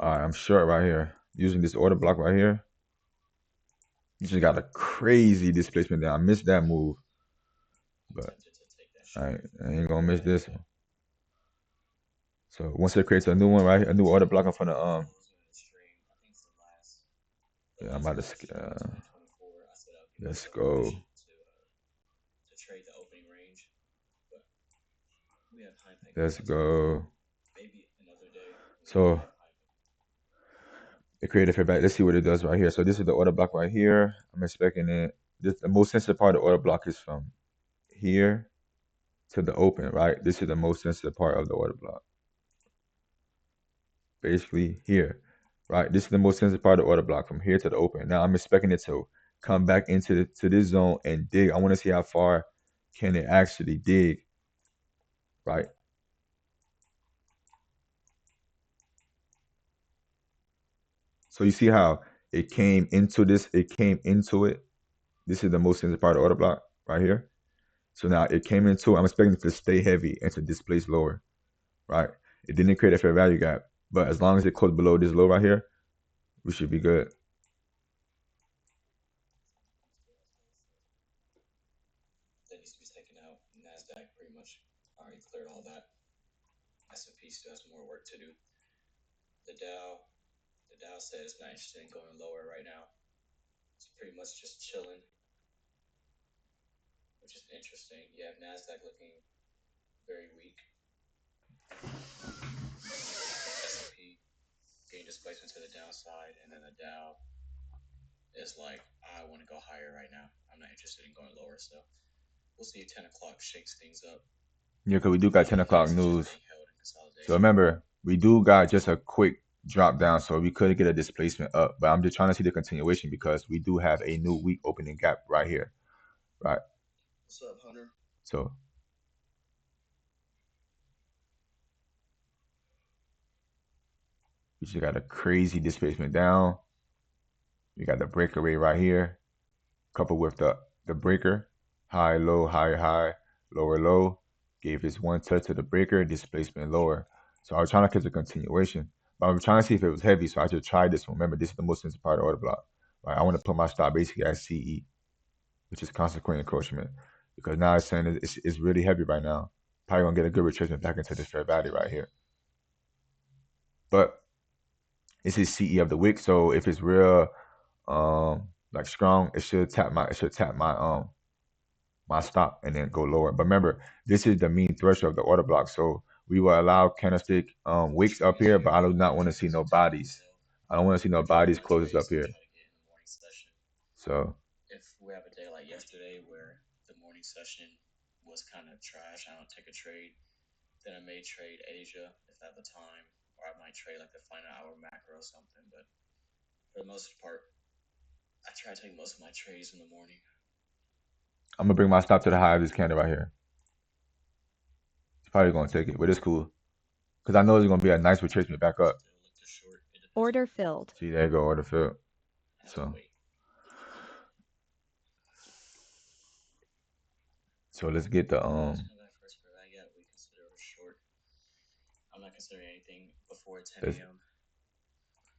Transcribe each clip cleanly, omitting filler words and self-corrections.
All right, I'm short right here. Using this order block right here. You just got a crazy displacement there. I missed that move, but I ain't gonna miss this one. So once it creates a new one, right, a new order block, I'm gonna yeah, I'm about to let's go. Let's go. So it created feedback. Let's see what it does right here. So this is the order block right here. I'm expecting it. This the most sensitive part of the order block is from here to the open, right? This is the most sensitive part of the order block. Basically here, right? This is the most sensitive part of the order block from here to the open. Now I'm expecting it to come back into to this zone and dig. I want to see how far can it actually dig, right? So you see how it came into this, it came into it. This is the most sensitive part of the order block right here. So now it came into, I'm expecting it to stay heavy and to displace lower, right? It didn't create a fair value gap, but as long as it closed below this low right here, we should be good. Yeah, because we do got 10 o'clock news. So remember, we do got just a quick drop down, so we could get a displacement up. But I'm just trying to see the continuation because we do have a new week opening gap right here, right? So we just got a crazy displacement down. We got the breakaway right here, coupled with the breaker, high, low, high, high, lower, low. Gave this one touch to the breaker, displacement lower. So I was trying to catch a continuation, but I'm trying to see if it was heavy. So I just tried this one. Remember, this is the most sensitive part of the order block. Right? I want to put my stop basically at CE, which is consequent encroachment, because now it's saying it's really heavy right now. Probably gonna get a good retracement back into this fair value right here. But this is CE of the wick, so if it's real like strong, it should tap my stop and then go lower. But remember, this is the mean threshold of the order block. So we will allow candlestick wicks up here, but I do not want to see no bodies. I don't want to see no bodies closes up here. So I'm gonna bring my stop to the high of this candle right here. It's probably gonna take it, but it's cool. Because I know it's gonna be a nice retracement back up. Order filled. See, there you go, order fill. So let's get the let's,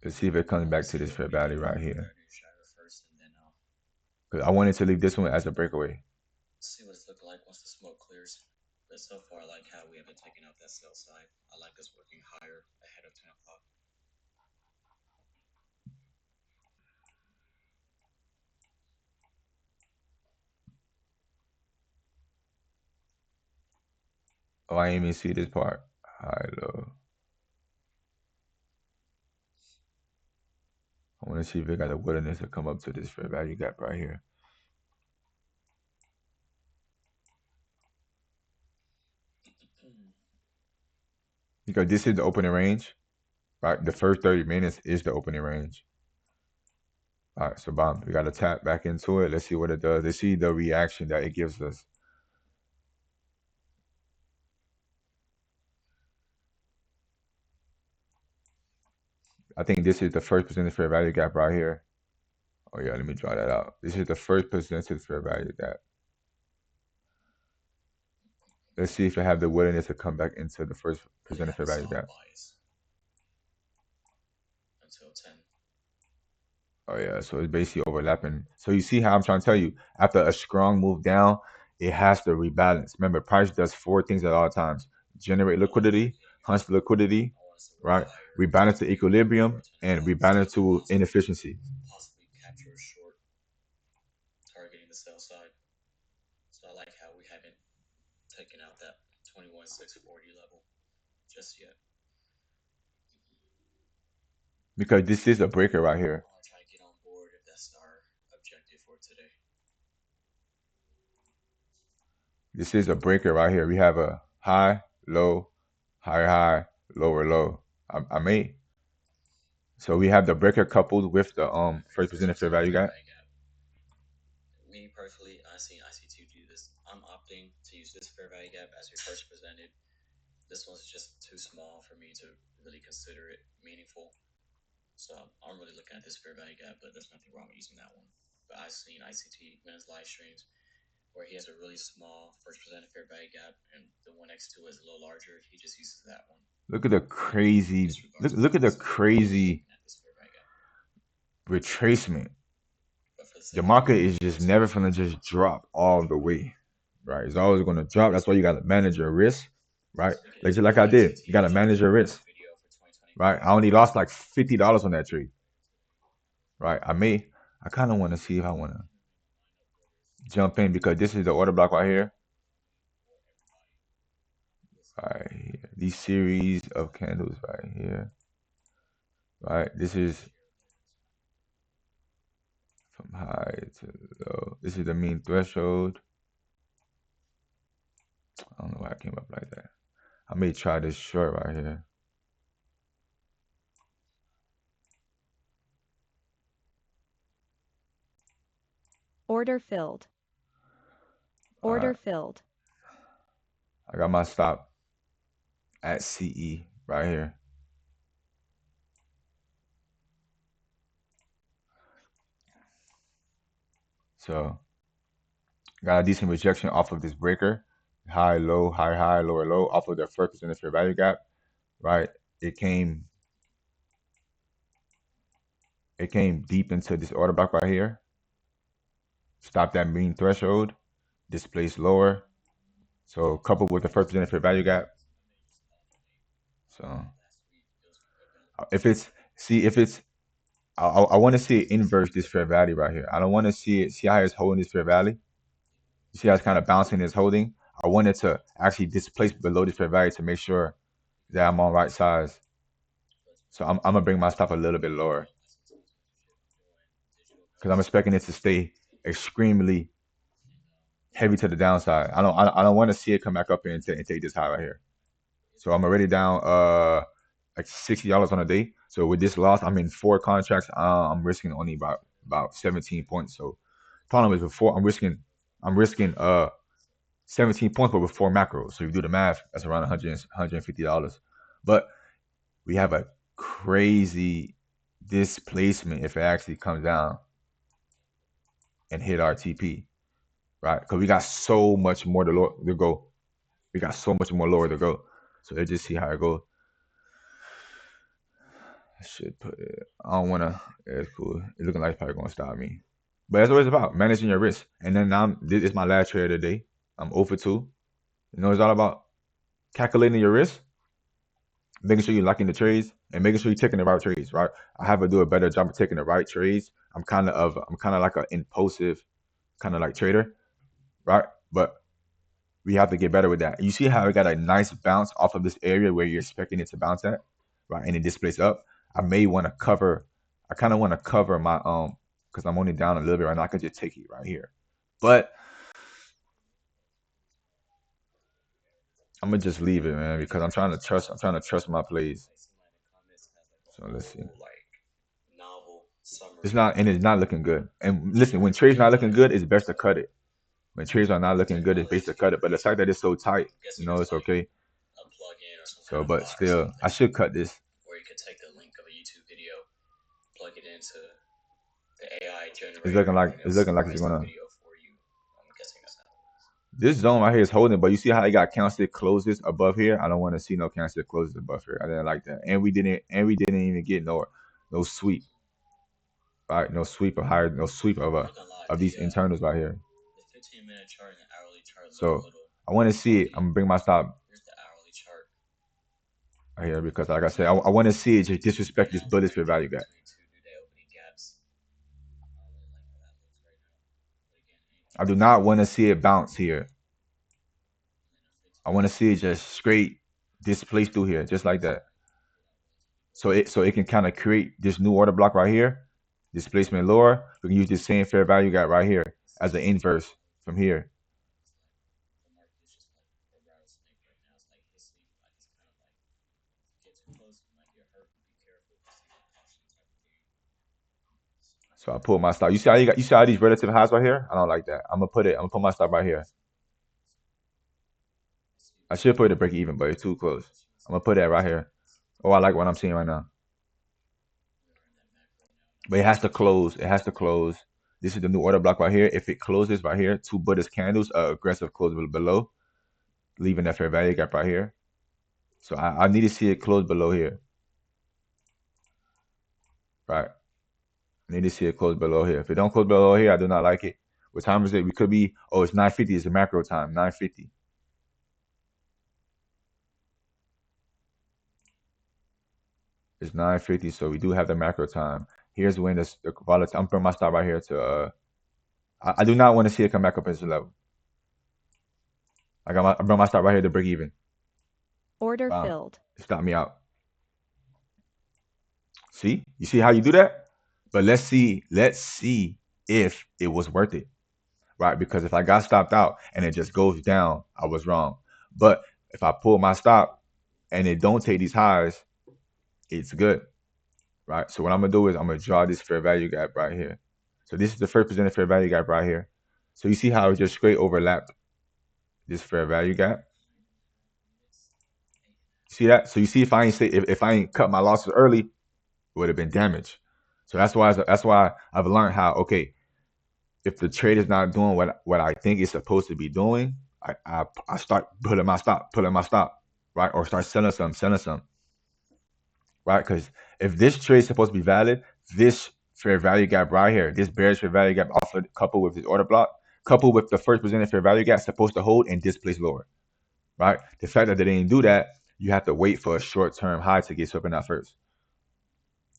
let's see if it comes back to this fair value right here. Because I wanted to leave this one as a breakaway. Oh, I didn't even see this part. High, low. I want to see if it got the willingness to come up to this fair value gap right here. Because this is the opening range, right? The first 30 minutes is the opening range. All right, so bomb. We got to tap back into it. Let's see what it does. Let's see the reaction that it gives us. I think this is the first percentage fair value gap right here. Oh yeah, let me draw that out. This is the first percentage fair value gap. Let's see if it have the willingness to come back into the first percentage fair value gap. until 10. Oh yeah, so it's basically overlapping. So you see how I'm trying to tell you, after a strong move down, it has to rebalance. Remember, price does four things at all times: generate liquidity, hunch the liquidity, I want us to work right? higher Rebalance to to maybe go equilibrium for a 10 and o'clock rebalance stop to loss, inefficiency. possibly capture a short targeting the sell side. So I like how we haven't taken out that 21,640 level just yet. Because this is a breaker right here. I want to try to get on board if that's our objective for today. This is a breaker right here. We have a high, low, high, high, lower, low. I made. So we have the breaker coupled with the first presented fair value gap. Me personally, I've seen IC2 do this. I'm opting to use this fair value gap as your first presented. This one's just too small for me to really consider it meaningful. So I'm really looking at this fair value gap, but there's nothing wrong with using that one. But I've seen ICT in his live streams where he has a really small first presented fair value gap, and the one next to it is a little larger. He just uses that one. Look at the crazy look at the crazy retracement. The market is just never gonna just drop all the way, right? It's always gonna drop. That's why you gotta manage your risk, right? Like I did, you gotta manage your risk, right? I only lost like $50 on that trade, right? I kind of want to see if I want to jump in because this is the order block right here. Right here. These series of candles right here. Right? This is from high to low. This is the mean threshold. I don't know why I came up like that. I may try this short right here. Order filled. Order filled. I got my stop at CE right here. So got a decent rejection off of this breaker. High, low, high, high, lower, low, off of the first percent fair value gap. Right? It came deep into this order block right here. Stop that mean threshold. Displaced lower. So coupled with the first percent fair value gap. So if it's I want to see it inverse this fair value right here. I don't want to see it. See how it's holding this fair value. You see how it's kind of bouncing it's holding. I want it to actually displace below this fair value to make sure that I'm on right size. So I'm gonna bring my stop a little bit lower because I'm expecting it to stay extremely heavy to the downside. I don't want to see it come back up and take this high right here. So I'm already down like $60 on a day. So with this loss, I'm in 4 contracts. I'm risking only about 17 points. So problem is before I'm risking 17 points, but with 4 macros. So if you do the math, that's around $150. But we have a crazy displacement if it actually comes down and hit our TP, right? Because we got so much more to go. We got so much more lower to go. So let's just see how it goes. I should put it. I don't want to. It's cool. It's looking like it's probably going to stop me. But that's what it's about, managing your risk. And then now, this is my last trade of the day. I'm 0 for 2. You know, it's all about calculating your risk, making sure you're locking the trades, and making sure you're taking the right trades, right? I have to do a better job of taking the right trades. I'm kind of like an impulsive kind of like trader, right? But we have to get better with that. You see how it got a nice bounce off of this area where you're expecting it to bounce at, right? And it displays up. I may want to cover. I kind of want to cover my because I'm only down a little bit right now. I could just take it right here, but I'm gonna just leave it, man, because I'm trying to trust my plays. So let's see. It's not looking good. And listen, when trades not looking good, it's best to cut it. When trades are not looking good, it's best to cut it. But the fact that it's so tight, it's okay. So, but still, I should cut this. Where you could take the link of a YouTube video, plug it into the AI generator. It's looking like it's gonna. This zone right here is holding, but you see how it got candlestick closes above here? I don't want to see no candlestick closes above here. I didn't like that. And we didn't even get no no sweep, right? No sweep of higher, no sweep I'm not gonna lie, of these internals right here. the 15-minute chart and the hourly chart look a So little I want to see it. funky. I'm gonna bring my stop Here's the hourly chart. right here because, like I said, I want to see it just disrespect Right this now, it's bullish fair breaking value gap. between two new-day opening gaps. I don't really like how that looks right now. But again, anything I do can not change. want to see it bounce here. And then a I want to 15-minute see it just straight displace through here, just like that. So it can kind of create this new order block right here, displacement lower. We can use this same fair value gap right here as the inverse from here. the market is just like a rattlesnake right now. It's like hissing, like it's kind of like get too close, you might get hurt. Be careful, caution type of thing. So I pull my stop. You see how you see how these relative highs right here? I don't like that. I'm gonna put my stop right here. I should put it to break even, but it's too close. I'm gonna put that right here. Oh, I like what I'm seeing right now. But it has to close. It has to close. This is the new order block right here. If it closes right here, two Buddhist candles, aggressive close below, leaving that fair value gap right here. So I need to see it close below here. Right. I need to see it close below here. If it don't close below here, I do not like it. What time is it? We could be, oh, it's 9:50. It's the macro time, 9:50. It's 9:50, so we do have the macro time. Here's when the volatility. I'm putting my stop right here to. I do not want to see it come back up into level. I bring my stop right here to break even. Order filled. Stop me out. See, you see how you do that? But let's see if it was worth it, right? Because if I got stopped out and it just goes down, I was wrong. But if I pull my stop and it don't take these highs, it's good, right? So what I'm gonna do is I'm gonna draw this fair value gap right here. So this is the first presented fair value gap right here. So you see how it just straight overlapped this fair value gap. See that? So you see if I ain't cut my losses early, it would have been damaged. So that's why I've learned how, okay, if the trade is not doing what I think it's supposed to be doing, I start pulling my stop, right? Or start selling some, right? Because if this trade is supposed to be valid, this fair value gap right here, this bearish fair value gap offered coupled with this order block, coupled with the first presented fair value gap supposed to hold and displace lower, right? The fact that they didn't do that, you have to wait for a short-term high to get swept in that first,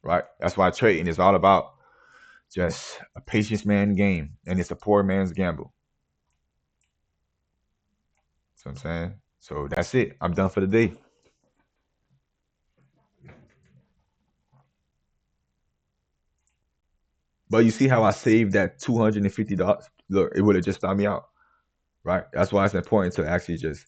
right? That's why trading is all about just a patience man game, and it's a poor man's gamble. That's what I'm saying. So that's it. I'm done for the day. But you see how I saved that $250? Look, it would have just stopped me out, right? That's why it's important to actually just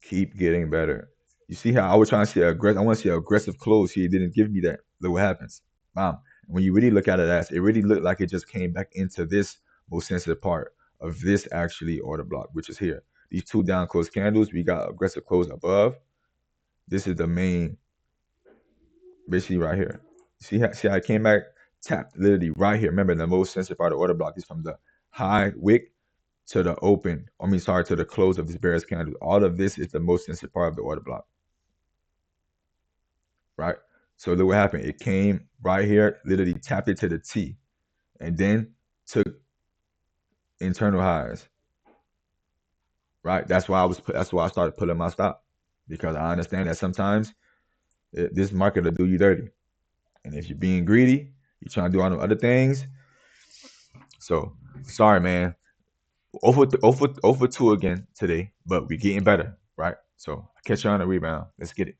keep getting better. You see how I was trying to see aggressive. I want to see an aggressive close. He didn't give me that. Look what happens. Bam. When you really look at it, as it really looked like it just came back into this most sensitive part of this actually order block, which is here. These two down close candles, we got aggressive close above. This is the main, basically right here. See how it came back, tapped literally right here. Remember, the most sensitive part of the order block is from the high wick to the open. To the close of this bearish candle. All of this is the most sensitive part of the order block, right? So look what happened. It came right here, literally tapped it to the T, and then took internal highs, right? That's why I started pulling my stop, because I understand that sometimes this market will do you dirty, and if you're being greedy, you're trying to do all the other things. So sorry, man. Over 2 again today, but we're getting better, right? So catch you on the rebound. Let's get it.